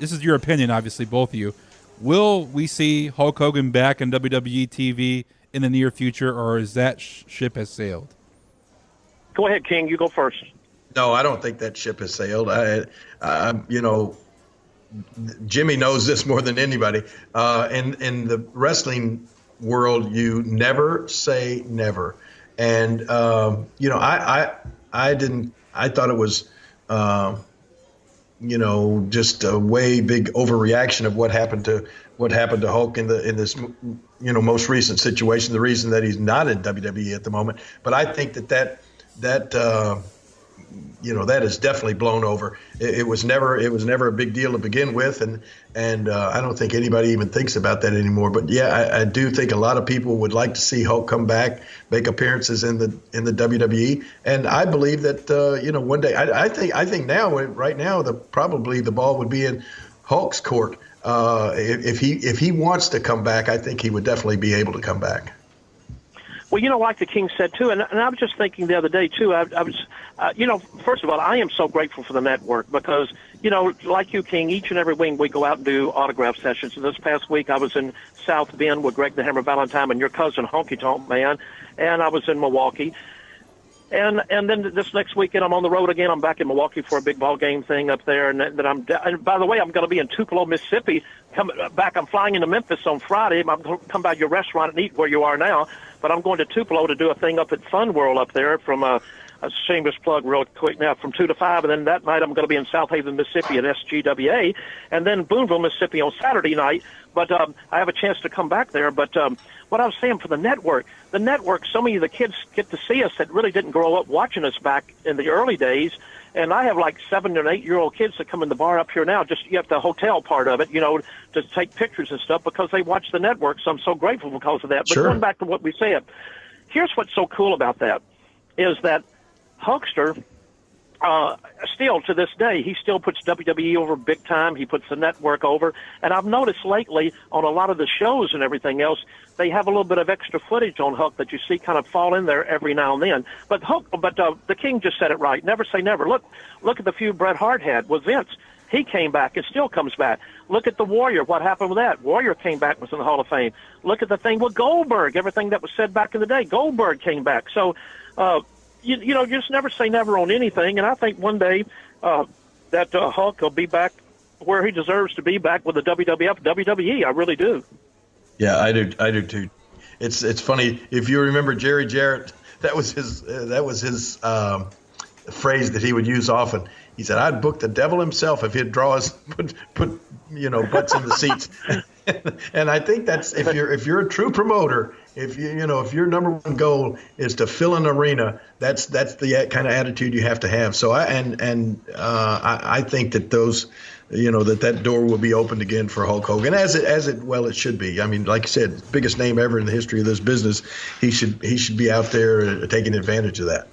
this is your opinion, obviously, both of you. Will we see Hulk Hogan back on WWE TV in the near future, or is that ship has sailed? Go ahead, King. You go first. No, I don't think that ship has sailed. Jimmy knows this more than anybody. In the wrestling world, you never say never. And I thought it was just a way big overreaction of what happened to Hulk in this most recent situation. The reason that he's not in WWE at the moment, but I think that is definitely blown over. It was never a big deal to begin with, and I don't think anybody even thinks about that anymore. But yeah, I do think a lot of people would like to see Hulk come back, make appearances in the WWE, and I believe that one day I think now right now probably the ball would be in Hulk's court. If he wants to come back, I think he would definitely be able to come back. Well, like the King said, too, and I was just thinking the other day, too, I was, first of all, I am so grateful for the network because, like you, King, each and every week we go out and do autograph sessions. And this past week I was in South Bend with Greg the Hammer Valentine and your cousin, Honky Tonk Man, and I was in Milwaukee. And then this next weekend I'm on the road again. I'm back in Milwaukee for a big ball game thing up there. And by the way, I'm going to be in Tupelo, Mississippi. I'm flying into Memphis on Friday. I'm going to come by your restaurant and eat where you are now. But I'm going to Tupelo to do a thing up at Fun World up there from a shameless plug real quick now from 2 to 5. And then that night I'm going to be in South Haven, Mississippi at SGWA. And then Boonville, Mississippi on Saturday night. But I have a chance to come back there. But what I was saying for the network, so many of the kids get to see us that really didn't grow up watching us back in the early days. And I have like 7 and 8-year-old kids that come in the bar up here now, just you have the hotel part of it, to take pictures and stuff because they watch the network. So I'm so grateful because of that. But going back to what we said, here's what's so cool about that is that Hulkster, still to this day, he still puts WWE over big time. He puts the network over. And I've noticed lately on a lot of the shows and everything else, they have a little bit of extra footage on Hulk that you see kind of fall in there every now and then. But the King just said it right. Never say never. Look at the feud Bret Hart had with Vince. He came back and still comes back. Look at the Warrior. What happened with that? Warrior came back, was in the Hall of Fame. Look at the thing with Goldberg. Everything that was said back in the day, Goldberg came back. So, you just never say never on anything. And I think one day that Hulk will be back where he deserves to be, back with the WWF, WWE. I really do. Yeah, I do too. It's funny if you remember Jerry Jarrett. That was his phrase that he would use often. He said, "I'd book the devil himself if he'd draw us put butts in the seats." And I think that's if you're a true promoter, if your number one goal is to fill an arena, that's the kind of attitude you have to have. So I think that those. That door will be opened again for Hulk Hogan, as it should be. I mean, like I said, biggest name ever in the history of this business. He should be out there taking advantage of that.